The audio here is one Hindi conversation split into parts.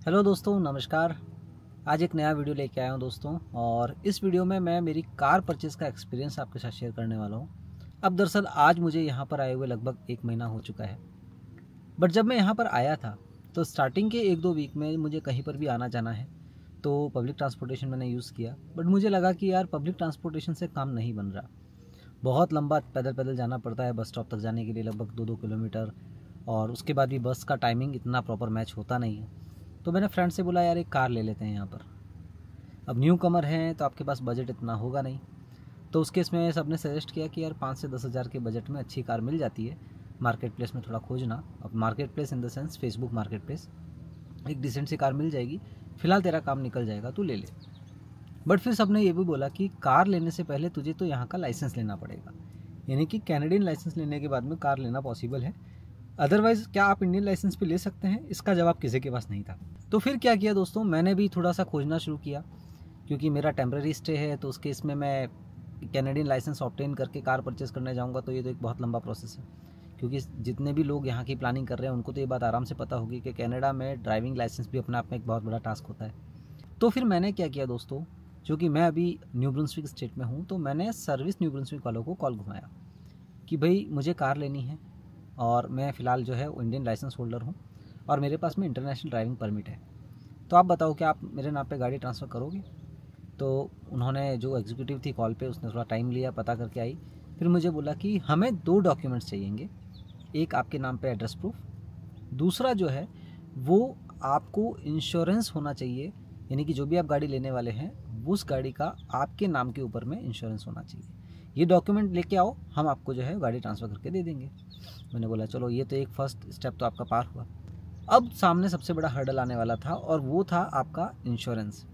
हेलो दोस्तों, नमस्कार। आज एक नया वीडियो लेके आया हूँ दोस्तों। और इस वीडियो में मैं मेरी कार परचेज़ का एक्सपीरियंस आपके साथ शेयर करने वाला हूँ। अब दरअसल आज मुझे यहाँ पर आए हुए लगभग 1 महीना हो चुका है। बट जब मैं यहाँ पर आया था तो स्टार्टिंग के 1-2 वीक में मुझे कहीं पर भी आना जाना है तो पब्लिक ट्रांसपोर्टेशन मैंने यूज़ किया। बट मुझे लगा कि यार पब्लिक ट्रांसपोर्टेशन से काम नहीं बन रहा। बहुत लंबा पैदल पैदल जाना पड़ता है बस स्टॉप तक जाने के लिए, लगभग 2-2 किलोमीटर। और उसके बाद भी बस का टाइमिंग इतना प्रॉपर मैच होता नहीं है। तो मैंने फ्रेंड से बोला यार एक कार ले लेते हैं यहाँ पर। अब न्यू कमर हैं तो आपके पास बजट इतना होगा नहीं। तो उस केस में सबने सजेस्ट किया कि यार 5 से 10 हज़ार के बजट में अच्छी कार मिल जाती है। मार्केट प्लेस में थोड़ा खोजना। अब market place in the sense Facebook market place, एक डिसेंट सी कार मिल जाएगी। फिलहाल तेरा काम निकल जाएगा, तू ले ले। बट फिर सबने ये भी बोला कि कार लेने से पहले तुझे तो यहाँ का लाइसेंस लेना पड़ेगा, यानी कि कैनेडियन लाइसेंस लेने के बाद में कार लेना पॉसिबल है। अदरवाइज़ क्या आप इंडियन लाइसेंस पे ले सकते हैं? इसका जवाब किसी के पास नहीं था। तो फिर क्या किया दोस्तों, मैंने भी थोड़ा सा खोजना शुरू किया। क्योंकि मेरा टेम्प्रेरी स्टे है तो उस केस में मैं कैनेडियन लाइसेंस ऑब्टेन करके कार परचेज़ करने जाऊंगा तो ये तो एक बहुत लंबा प्रोसेस है। क्योंकि जितने भी लोग यहाँ की प्लानिंग कर रहे हैं उनको तो ये बात आराम से पता होगी कि कनाडा में ड्राइविंग लाइसेंस भी अपने आप में एक बहुत बड़ा टास्क होता है। तो फिर मैंने क्या किया दोस्तों, क्योंकि मैं अभी न्यू ब्रुंसविक स्टेट में हूँ तो मैंने सर्विस न्यू ब्रुंसविक वालों को कॉल घुमाया कि भाई मुझे कार लेनी है और मैं फ़िलहाल जो है इंडियन लाइसेंस होल्डर हूँ और मेरे पास में इंटरनेशनल ड्राइविंग परमिट है। तो आप बताओ क्या आप मेरे नाम पे गाड़ी ट्रांसफ़र करोगे? तो उन्होंने, जो एग्जीक्यूटिव थी कॉल पे, उसने थोड़ा टाइम लिया, पता करके आई। फिर मुझे बोला कि हमें 2 डॉक्यूमेंट्स चाहिएंगे। एक आपके नाम पे एड्रेस प्रूफ, दूसरा जो है वो आपको इंश्योरेंस होना चाहिए, यानी कि जो भी आप गाड़ी लेने वाले हैं उस गाड़ी का आपके नाम के ऊपर में इंश्योरेंस होना चाहिए। ये डॉक्यूमेंट लेके आओ, हम आपको जो है गाड़ी ट्रांसफ़र करके दे देंगे। मैंने बोला चलो ये तो एक फ़र्स्ट स्टेप तो आपका पार हुआ। अब सामने सबसे बड़ा हर्डल आने वाला था और वो था आपका इंश्योरेंस।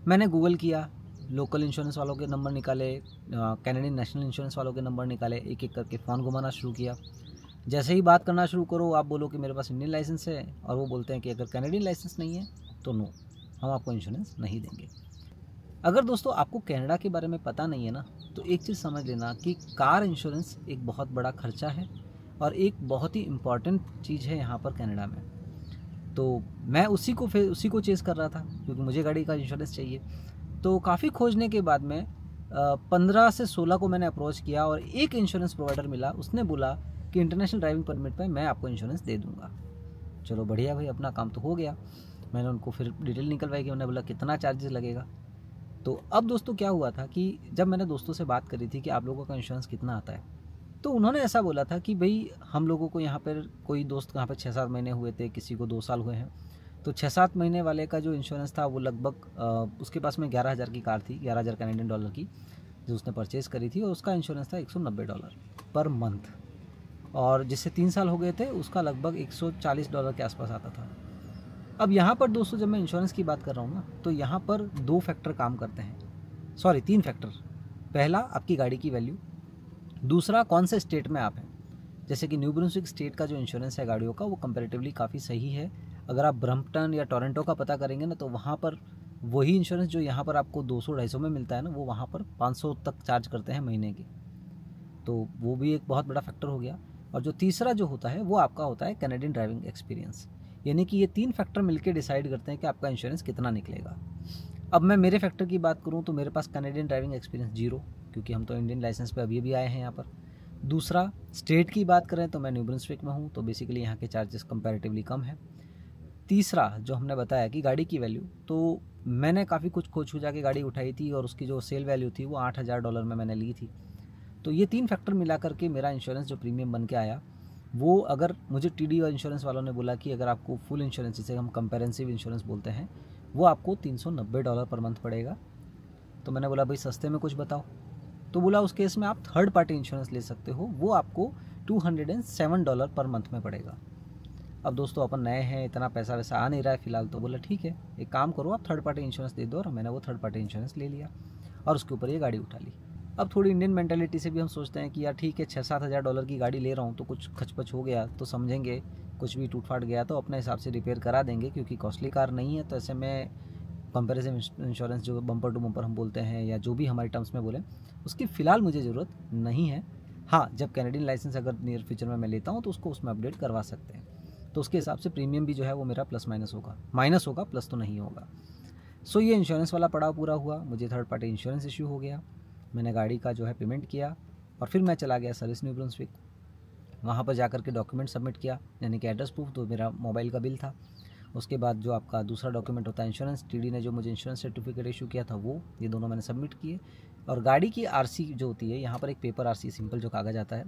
मैंने गूगल किया, लोकल इंश्योरेंस वालों के नंबर निकाले, कैनेडियन नेशनल इंश्योरेंस वालों के नंबर निकाले, एक एक करके फ़ोन घुमाना शुरू किया। जैसे ही बात करना शुरू करो, आप बोलो कि मेरे पास इंडियन लाइसेंस है और वो बोलते हैं कि अगर कैनेडियन लाइसेंस नहीं है तो नो, हम आपको इंश्योरेंस नहीं देंगे। अगर दोस्तों आपको कनाडा के बारे में पता नहीं है ना, तो एक चीज़ समझ लेना कि कार इंश्योरेंस एक बहुत बड़ा खर्चा है और एक बहुत ही इम्पॉर्टेंट चीज़ है यहाँ पर कनाडा में। तो मैं उसी को चेज़ कर रहा था क्योंकि मुझे गाड़ी का इंश्योरेंस चाहिए। तो काफ़ी खोजने के बाद में 15 से 16 को मैंने अप्रोच किया और एक इंश्योरेंस प्रोवाइडर मिला। उसने बोला कि इंटरनेशनल ड्राइविंग परमिट पे मैं आपको इंश्योरेंस दे दूँगा। चलो बढ़िया भाई, अपना काम तो हो गया। मैंने उनको फिर डिटेल निकलवाई कि उन्होंने बोला कितना चार्जेस लगेगा। तो अब दोस्तों क्या हुआ था कि जब मैंने दोस्तों से बात करी थी कि आप लोगों का इंश्योरेंस कितना आता है, तो उन्होंने ऐसा बोला था कि भाई हम लोगों को यहाँ पर, कोई दोस्त यहाँ पर 6-7 महीने हुए थे, किसी को 2 साल हुए हैं। तो 6-7 महीने वाले का जो इंश्योरेंस था वो लगभग उसके पास में 11,000 की कार थी, 11,000 कैनेडियन डॉलर की, जो उसने परचेज़ करी थी। और उसका इंश्योरेंस था $190 पर मंथ। और जिससे 3 साल हो गए थे उसका लगभग $140 के आसपास आता था। अब यहाँ पर दोस्तों जब मैं इंश्योरेंस की बात कर रहा हूँ ना, तो यहाँ पर 2 फैक्टर काम करते हैं, सॉरी 3 फैक्टर। पहला आपकी गाड़ी की वैल्यू, दूसरा कौन से स्टेट में आप हैं। जैसे कि न्यू ब्रुंसविक स्टेट का जो इंश्योरेंस है गाड़ियों का वो कंपैरेटिवली काफ़ी सही है। अगर आप ब्रम्पटन या टोरंटो का पता करेंगे ना, तो वहाँ पर वही इंश्योरेंस जो यहाँ पर आपको 200-250 में मिलता है ना, वो वहाँ पर 500 तक चार्ज करते हैं महीने के। तो वो भी एक बहुत बड़ा फैक्टर हो गया। और जो तीसरा जो होता है वो आपका होता है कैनेडियन ड्राइविंग एक्सपीरियंस। यानी कि ये 3 फैक्टर मिलकर डिसाइड करते हैं कि आपका इंश्योरेंस कितना निकलेगा। अब मैं मेरे फैक्टर की बात करूँ तो मेरे पास कैनेडियन ड्राइविंग एक्सपीरियंस 0, क्योंकि हम तो इंडियन लाइसेंस पे अभी आए हैं यहाँ पर। दूसरा, स्टेट की बात करें तो मैं न्यू ब्रुंसविक में हूँ, तो बेसिकली यहाँ के चार्जेस कंपैरेटिवली कम है। तीसरा जो हमने बताया कि गाड़ी की वैल्यू, तो मैंने काफ़ी कुछ खोज खोजा के गाड़ी उठाई थी और उसकी जो सेल वैल्यू थी वो $8,000 में मैंने ली थी। तो ये 3 फैक्टर मिला करके मेरा इंश्योरेंस जो प्रीमियम बन के आया वो, अगर मुझे टीडी और इंश्योरेंस वालों ने बोला कि अगर आपको फुल इंश्योरेंस, जिसे हम कंपेरेंसिव इंश्योरेंस बोलते हैं, वो आपको $390 पर मंथ पड़ेगा। तो मैंने बोला भाई सस्ते में कुछ बताओ। तो बोला उस केस में आप थर्ड पार्टी इंश्योरेंस ले सकते हो, वो आपको $207 पर मंथ में पड़ेगा। अब दोस्तों अपन नए हैं, इतना पैसा वैसा आ नहीं रहा है फिलहाल, तो बोला ठीक है एक काम करो आप थर्ड पार्टी इंश्योरेंस दे दो। और मैंने वो थर्ड पार्टी इंश्योरेंस ले लिया और उसके ऊपर ये गाड़ी उठा ली। अब थोड़ी इंडियन मेंटालिटी से भी हम सोचते हैं कि यार ठीक है, $6-7 हज़ार की गाड़ी ले रहा हूँ तो कुछ खचपच हो गया तो समझेंगे, कुछ भी टूट फाट गया तो अपने हिसाब से रिपेयर करा देंगे, क्योंकि कॉस्टली कार नहीं है। तो ऐसे में कंपेरेटिव इंश्योरेंस जो बम्पर टू बम्पर हम बोलते हैं या जो भी हमारे टर्म्स में बोलें, उसकी फ़िलहाल मुझे ज़रूरत नहीं है। हाँ, जब कैनेडियन लाइसेंस अगर नियर फ्यूचर में मैं लेता हूँ तो उसको उसमें अपडेट करवा सकते हैं। तो उसके हिसाब से प्रीमियम भी जो है वो मेरा प्लस माइनस होगा, माइनस होगा, प्लस तो नहीं होगा। सो ये इंश्योरेंस वाला पड़ाव पूरा हुआ, मुझे थर्ड पार्टी इंश्योरेंस इशू हो गया, मैंने गाड़ी का जो है पेमेंट किया और फिर मैं चला गया सर्विस न्यू ब्रुंसविक। वहाँ पर जाकर के डॉक्यूमेंट सबमिट किया, यानी कि एड्रेस प्रूफ, तो मेरा मोबाइल का बिल था। उसके बाद जो आपका दूसरा डॉक्यूमेंट होता है इंश्योरेंस, टीडी ने जो मुझे इंश्योरेंस सर्टिफिकेट इशू किया था वो, ये दोनों मैंने सबमिट किए। और गाड़ी की आरसी जो होती है, यहाँ पर एक पेपर आरसी सिंपल जो कागज़ आता है,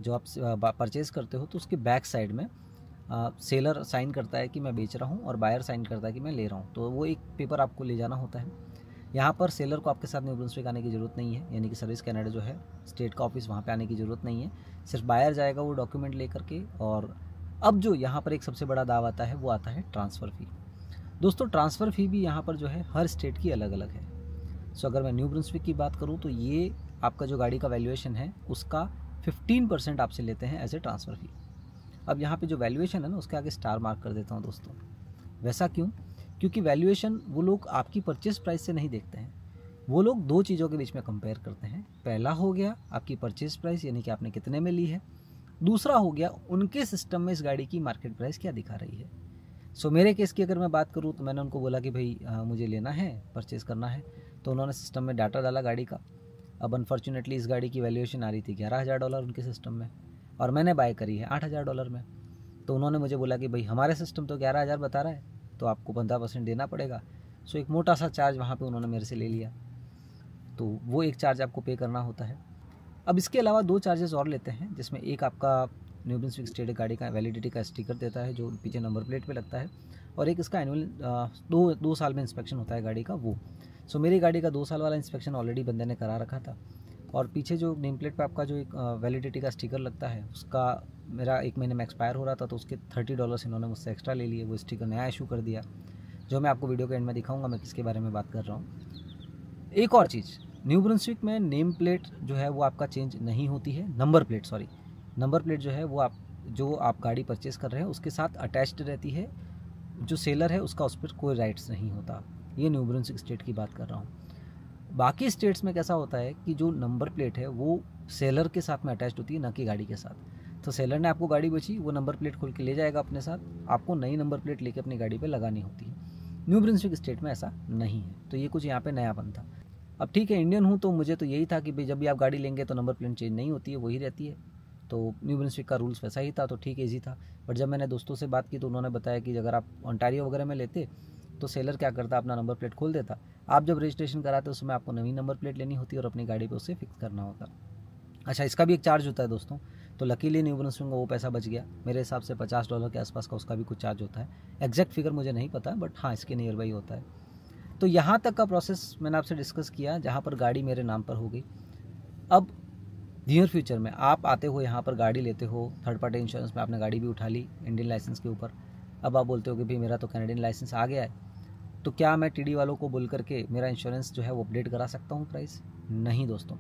जो आप परचेज़ करते हो तो उसके बैक साइड में सेलर साइन करता है कि मैं बेच रहा हूँ और बायर साइन करता है कि मैं ले रहा हूँ, तो वो एक पेपर आपको ले जाना होता है। यहाँ पर सेलर को आपके साथ न्यू ब्रुंसविक आने की ज़रूरत नहीं है, यानी कि सर्विस कनाडा जो है स्टेट का ऑफिस, वहाँ पे आने की ज़रूरत नहीं है, सिर्फ बायर जाएगा वो डॉक्यूमेंट ले करके। और अब जो यहाँ पर एक सबसे बड़ा दाव आता है वो आता है ट्रांसफ़र फ़ी। दोस्तों ट्रांसफ़र फ़ी भी यहाँ पर जो है हर स्टेट की अलग अलग है। सो अगर मैं न्यू ब्रुंसविक की बात करूँ तो ये आपका जो गाड़ी का वैल्यूएशन है उसका 15% आपसे लेते हैं एज ए ट्रांसफ़र फ़ी। अब यहाँ पे जो वैल्यूएशन है ना उसके आगे स्टार मार्क कर देता हूँ दोस्तों। वैसा क्यों? क्योंकि वैल्यूएशन वो लोग आपकी परचेस प्राइस से नहीं देखते हैं, वो लोग दो चीज़ों के बीच में कंपेयर करते हैं। पहला हो गया आपकी परचेस प्राइस, यानी कि आपने कितने में ली है। दूसरा हो गया उनके सिस्टम में इस गाड़ी की मार्केट प्राइस क्या दिखा रही है। सो मेरे केस की अगर मैं बात करूँ तो मैंने उनको बोला कि भाई मुझे लेना है, परचेज़ करना है, तो उन्होंने सिस्टम में डाटा डाला गाड़ी का। अब अनफॉर्चुनेटली इस गाड़ी की वैल्यूएशन आ रही थी $11,000 उनके सिस्टम में, और मैंने बाय करी है $8,000 में। तो उन्होंने मुझे बोला कि भाई हमारे सिस्टम तो 11,000 बता रहा है, तो आपको 15% देना पड़ेगा। सो एक मोटा सा चार्ज वहाँ पे उन्होंने मेरे से ले लिया, तो वो एक चार्ज आपको पे करना होता है। अब इसके अलावा दो चार्जेस और लेते हैं, जिसमें एक आपका न्यू ब्रुंसविक स्टेट गाड़ी का वैलिडिटी का स्टिकर देता है जो पीछे नंबर प्लेट पे लगता है, और एक इसका एनुअल दो साल में इंस्पेक्शन होता है गाड़ी का वो। सो मेरी गाड़ी का 2 साल वाला इंस्पेक्शन ऑलरेडी बंदे ने करा रखा था, और पीछे जो नेम प्लेट पे आपका जो एक वैलिडिटी का स्टिकर लगता है उसका मेरा 1 महीने में एक्सपायर हो रहा था, तो उसके $30 इन्होंने मुझसे एक्स्ट्रा ले लिए, वो स्टिकर नया इशू कर दिया, जो मैं आपको वीडियो के एंड में दिखाऊंगा मैं किसके बारे में बात कर रहा हूँ। एक और चीज़, न्यू ब्रुंसविक में नेम प्लेट जो है वो आपका चेंज नहीं होती है, नंबर प्लेट जो है वो आप गाड़ी परचेज़ कर रहे हैं उसके साथ अटैच्ड रहती है, जो सेलर है उसका उस पर कोई राइट्स नहीं होता। ये न्यू ब्रुंसविक स्टेट की बात कर रहा हूँ। बाकी स्टेट्स में कैसा होता है कि जो नंबर प्लेट है वो सेलर के साथ में अटैच्ड होती है, ना कि गाड़ी के साथ। तो सेलर ने आपको गाड़ी बेची, वो नंबर प्लेट खोल के ले जाएगा अपने साथ, आपको नई नंबर प्लेट लेके अपनी गाड़ी पे लगानी होती है। न्यू ब्रुंसविक स्टेट में ऐसा नहीं है, तो ये कुछ यहाँ पे नयापन था। अब ठीक है, इंडियन हूँ तो मुझे तो यही था कि भाई जब भी आप गाड़ी लेंगे तो नंबर प्लेट चेंज नहीं होती है, वही रहती है, तो न्यू ब्रुंसविक का रूल्स वैसा ही था, तो ठीक ईजी था। बट जब मैंने दोस्तों से बात की तो उन्होंने बताया कि अगर आप ओंटारियो वगैरह में लेते तो सेलर क्या करता, अपना नंबर प्लेट खोल देता, आप जब रजिस्ट्रेशन कराते उसमें आपको नई नंबर प्लेट लेनी होती और अपनी गाड़ी पे उसे फिक्स करना होता। अच्छा, इसका भी एक चार्ज होता है दोस्तों, तो लकीली न्यू ब्रुंसविक को वो पैसा बच गया, मेरे हिसाब से $50 के आसपास का उसका भी कुछ चार्ज होता है। एग्जैक्ट फिगर मुझे नहीं पता, बट हाँ इसके नियर बाई होता है। तो यहाँ तक का प्रोसेस मैंने आपसे डिस्कस किया, जहाँ पर गाड़ी मेरे नाम पर हो गई। अब नियर फ्यूचर में आप आते हो यहाँ पर गाड़ी लेते हो, थर्ड पार्टी इंश्योरेंस में आपने गाड़ी भी उठा ली इंडियन लाइसेंस के ऊपर, अब आप बोलते हो कि भाई मेरा तो कैनेडियन लाइसेंस आ गया है, तो क्या मैं टीडी वालों को बोल करके मेरा इंश्योरेंस जो है वो अपडेट करा सकता हूँ प्राइस? नहीं दोस्तों,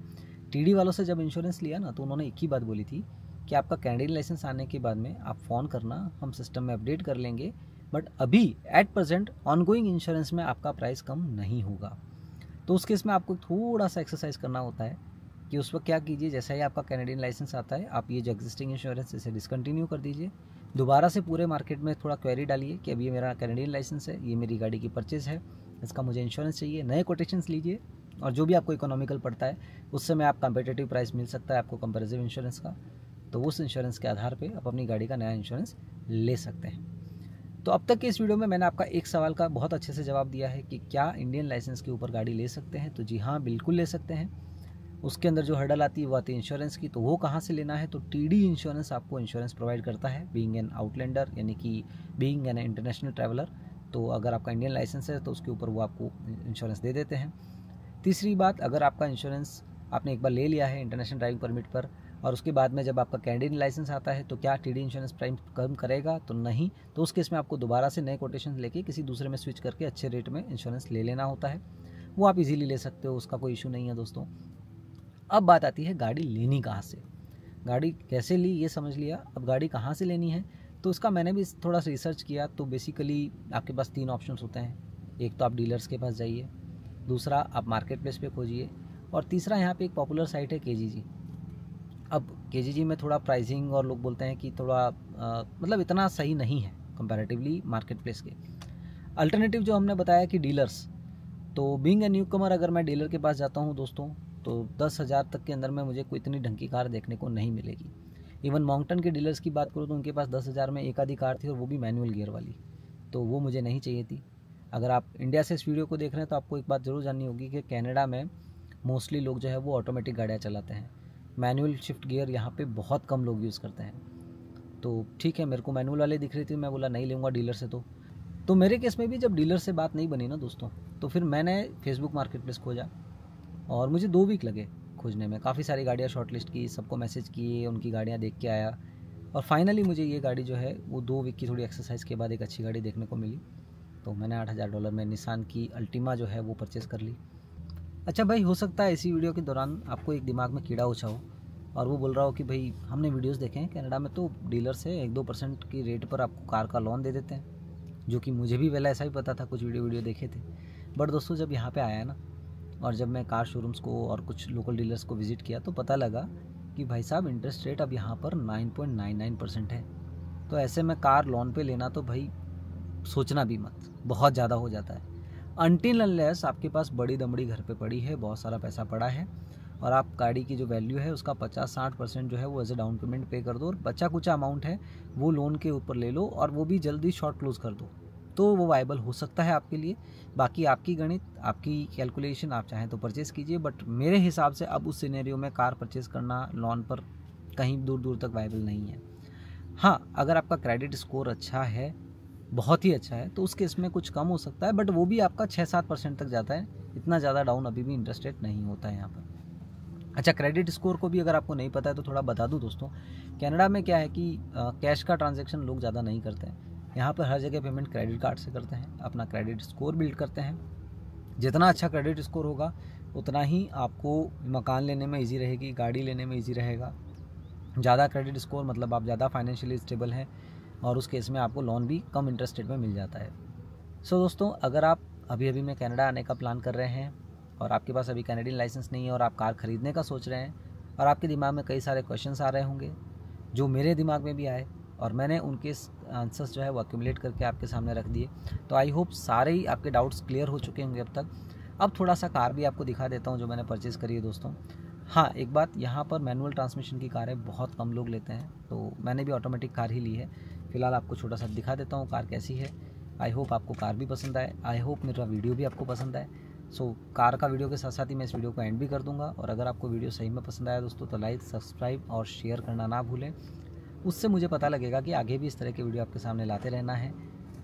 टीडी वालों से जब इंश्योरेंस लिया ना तो उन्होंने एक ही बात बोली थी कि आपका कैनेडियन लाइसेंस आने के बाद में आप फ़ोन करना, हम सिस्टम में अपडेट कर लेंगे, बट अभी एट प्रेजेंट ऑनगोइंग इंश्योरेंस में आपका प्राइस कम नहीं होगा। तो उस केस में आपको थोड़ा सा एक्सरसाइज करना होता है कि उस वक्त क्या कीजिए, जैसा ही आपका कैनेडियन लाइसेंस आता है आप ये जो एग्जिस्टिंग इंश्योरेंस इसे डिसकंटिन्यू कर दीजिए, दोबारा से पूरे मार्केट में थोड़ा क्वेरी डालिए कि अब ये मेरा कैनेडियन लाइसेंस है, ये मेरी गाड़ी की परचेज़ है, इसका मुझे इंश्योरेंस चाहिए, नए कोटेशंस लीजिए, और जो भी आपको इकोनॉमिकल पड़ता है उससे में आप कंपेटिटिव प्राइस मिल सकता है आपको कंपेरेटिव इंश्योरेंस का, तो उस इंश्योरेंस के आधार पे आप अपनी गाड़ी का नया इंश्योरेंस ले सकते हैं। तो अब तक के इस वीडियो में मैंने आपका एक सवाल का बहुत अच्छे से जवाब दिया है कि क्या इंडियन लाइसेंस के ऊपर गाड़ी ले सकते हैं, तो जी हाँ बिल्कुल ले सकते हैं। उसके अंदर जो हर्डल आती है वो आती है इंश्योरेंस की, तो वो कहाँ से लेना है, तो टीडी इंश्योरेंस आपको इंश्योरेंस प्रोवाइड करता है, बीइंग एन आउटलैंडर यानी कि बीइंग एन इंटरनेशनल ट्रैवलर। तो अगर आपका इंडियन लाइसेंस है तो उसके ऊपर वो आपको इंश्योरेंस दे देते हैं। तीसरी बात, अगर आपका इंश्योरेंस आपने एक बार ले लिया है इंटरनेशनल ड्राइविंग परमिट पर और उसके बाद में जब आपका कैनेडियन लाइसेंस आता है तो क्या टीडी इंश्योरेंस प्राइस कम करेगा, तो नहीं, तो उस केस में आपको दोबारा से नए कोटेशन लेके किसी दूसरे में स्विच करके अच्छे रेट में इंश्योरेंस ले लेना होता है, वो आप इजीली ले सकते हो, उसका कोई इशू नहीं है दोस्तों। अब बात आती है गाड़ी लेनी कहाँ से, गाड़ी कैसे ली ये समझ लिया, अब गाड़ी कहाँ से लेनी है, तो उसका मैंने भी थोड़ा सा रिसर्च किया। तो बेसिकली आपके पास 3 ऑप्शंस होते हैं, एक तो आप डीलर्स के पास जाइए, दूसरा आप मार्केट प्लेस पे खोजिए, और तीसरा यहाँ पे एक पॉपुलर साइट है केजीजी। अब केजीजी में थोड़ा प्राइसिंग और लोग बोलते हैं कि थोड़ा मतलब इतना सही नहीं है कंपैरेटिवली मार्केट प्लेस के। अल्टरनेटिव जो हमने बताया कि डीलर्स, तो बीइंग ए न्यू कमर अगर मैं डीलर के पास जाता हूँ दोस्तों, तो 10,000 तक के अंदर में मुझे कोई इतनी ढंग की कार देखने को नहीं मिलेगी। इवन माउंटेन के डीलर्स की बात करूँ तो उनके पास 10,000 में एक आधी कार थी, और वो भी मैनुअल गियर वाली, तो वो मुझे नहीं चाहिए थी। अगर आप इंडिया से इस वीडियो को देख रहे हैं तो आपको एक बात ज़रूर जाननी होगी कि कनाडा में मोस्टली लोग जो है वो ऑटोमेटिक गाड़ियाँ चलाते हैं। मैनुअल शिफ्ट गियर यहाँ पे बहुत कम लोग यूज़ करते हैं। तो ठीक है, मेरे को मैनुअल वाले दिख रही थी, मैं बोला नहीं लूँगा डीलर से। तो मेरे केस में भी जब डीलर से बात नहीं बनी ना दोस्तों, तो फिर मैंने फेसबुक मार्केट प्लेस खोजा, और मुझे 2 वीक लगे खोजने में। काफ़ी सारी गाड़ियाँ शॉर्टलिस्ट की, सबको मैसेज किए, उनकी गाड़ियाँ देख के आया, और फाइनली मुझे ये गाड़ी जो है वो 2 वीक की थोड़ी एक्सरसाइज के बाद एक अच्छी गाड़ी देखने को मिली। तो मैंने $8,000 में निसान की अल्टीमा जो है वो परचेज़ कर ली। अच्छा भाई, हो सकता है इसी वीडियो के दौरान आपको एक दिमाग में कीड़ा उछा हो और वो बोल रहा हो कि भाई हमने वीडियोस देखे हैं कनाडा में तो डीलर से 1-2% की रेट पर आपको कार का लोन दे देते हैं, जो कि मुझे भी पहले ऐसा ही पता था, कुछ वीडियो देखे थे। बट दोस्तों, जब यहाँ पे आया ना, और जब मैं कार शोरूम्स को और कुछ लोकल डीलर्स को विज़िट किया, तो पता लगा कि भाई साहब इंटरेस्ट रेट अब यहाँ पर 9.99% है। तो ऐसे में कार लोन पे लेना तो भाई सोचना भी मत, बहुत ज़्यादा हो जाता है। अनटिल अनलेस आपके पास बड़ी दमड़ी घर पे पड़ी है, बहुत सारा पैसा पड़ा है, और आप गाड़ी की जो वैल्यू है उसका 50-60% जो है वो एज ए डाउन पेमेंट पे कर दो, और बचा कुचा अमाउंट है वो लोन के ऊपर ले लो, और वो भी जल्दी शॉर्ट क्लोज कर दो, तो वो वायबल हो सकता है आपके लिए। बाकी आपकी गणित, आपकी कैलकुलेशन, आप चाहें तो परचेज़ कीजिए, बट मेरे हिसाब से अब उस सिनेरियो में कार परचेज़ करना लोन पर कहीं दूर दूर तक वायबल नहीं है। हाँ, अगर आपका क्रेडिट स्कोर अच्छा है, बहुत ही अच्छा है, तो उस केस में कुछ कम हो सकता है, बट वो भी आपका 6-7% तक जाता है। इतना ज़्यादा डाउन अभी भी इंटरेस्ट रेट नहीं होता है यहाँ पर। अच्छा, क्रेडिट स्कोर को भी अगर आपको नहीं पता है तो थोड़ा बता दूं दोस्तों, कनाडा में क्या है कि कैश का ट्रांजैक्शन लोग ज़्यादा नहीं करते हैं। यहाँ पर हर जगह पेमेंट क्रेडिट कार्ड से करते हैं, अपना क्रेडिट स्कोर बिल्ड करते हैं। जितना अच्छा क्रेडिट स्कोर होगा उतना ही आपको मकान लेने में ईजी रहेगी, गाड़ी लेने में ईजी रहेगा। ज़्यादा क्रेडिट स्कोर मतलब आप ज़्यादा फाइनेंशियली स्टेबल हैं, और उस केस में आपको लोन भी कम इंटरेस्ट रेट में मिल जाता है। सो दोस्तों, अगर आप अभी में कनाडा आने का प्लान कर रहे हैं और आपके पास अभी कैनेडियन लाइसेंस नहीं है और आप कार ख़रीदने का सोच रहे हैं, और आपके दिमाग में कई सारे क्वेश्चंस आ रहे होंगे जो मेरे दिमाग में भी आए, और मैंने उनके आंसर्स जो है वो एक्यूमुलेट करके आपके सामने रख दिए। तो आई होप सारे ही आपके डाउट्स क्लियर हो चुके होंगे अब तक। अब थोड़ा सा कार भी आपको दिखा देता हूँ जो मैंने परचेज़ करी है दोस्तों। हाँ, एक बात, यहाँ पर मैनुअल ट्रांसमिशन की कारें बहुत कम लोग लेते हैं, तो मैंने भी ऑटोमेटिक कार ही ली है। फिलहाल आपको छोटा सा दिखा देता हूँ कार कैसी है। आई होप आपको कार भी पसंद आए, आई होप मेरा वीडियो भी आपको पसंद आए। सो कार का वीडियो के साथ साथ ही मैं इस वीडियो को एंड भी कर दूंगा, और अगर आपको वीडियो सही में पसंद आया दोस्तों तो लाइक, सब्सक्राइब और शेयर करना ना भूलें। उससे मुझे पता लगेगा कि आगे भी इस तरह के वीडियो आपके सामने लाते रहना है,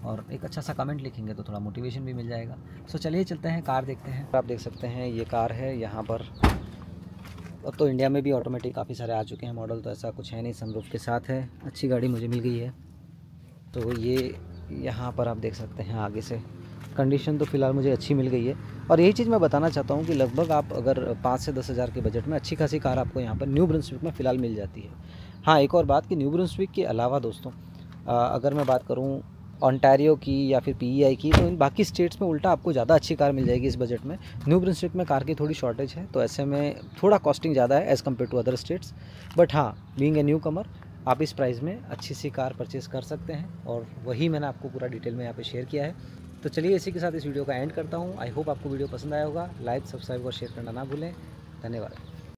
और एक अच्छा सा कमेंट लिखेंगे तो थोड़ा मोटिवेशन भी मिल जाएगा। सो चलिए चलते हैं, कार देखते हैं। आप देख सकते हैं ये कार है यहाँ पर। अब तो इंडिया में भी ऑटोमेटिक काफ़ी सारे आ चुके हैं मॉडल, तो ऐसा कुछ है नहीं, सनरूफ के साथ है। अच्छी गाड़ी मुझे मिल गई है। तो ये यहाँ पर आप देख सकते हैं आगे से कंडीशन तो फ़िलहाल मुझे अच्छी मिल गई है। और यही चीज़ मैं बताना चाहता हूँ कि लगभग आप अगर 5 से 10 हज़ार के बजट में अच्छी खासी कार आपको यहाँ पर न्यू ब्रंसविक में फ़िलहाल मिल जाती है। हाँ, एक और बात कि न्यू ब्रंसविक के अलावा दोस्तों अगर मैं बात करूँ ओंटारियो की या फिर PEI की, तो इन बाकी स्टेट्स में उल्टा आपको ज़्यादा अच्छी कार मिल जाएगी इस बजट में। न्यू ब्रंसविक में कार की थोड़ी शॉर्टेज है, तो ऐसे में थोड़ा कॉस्टिंग ज़्यादा है as compare to other states. But हाँ, बीइंग ए न्यू कमर आप इस प्राइस में अच्छी सी कार परचेज़ कर सकते हैं, और वही मैंने आपको पूरा डिटेल में यहाँ पे शेयर किया है। तो चलिए इसी के साथ इस वीडियो का एंड करता हूँ। आई होप आपको वीडियो पसंद आया होगा। लाइक, सब्सक्राइब और शेयर करना ना भूलें। धन्यवाद।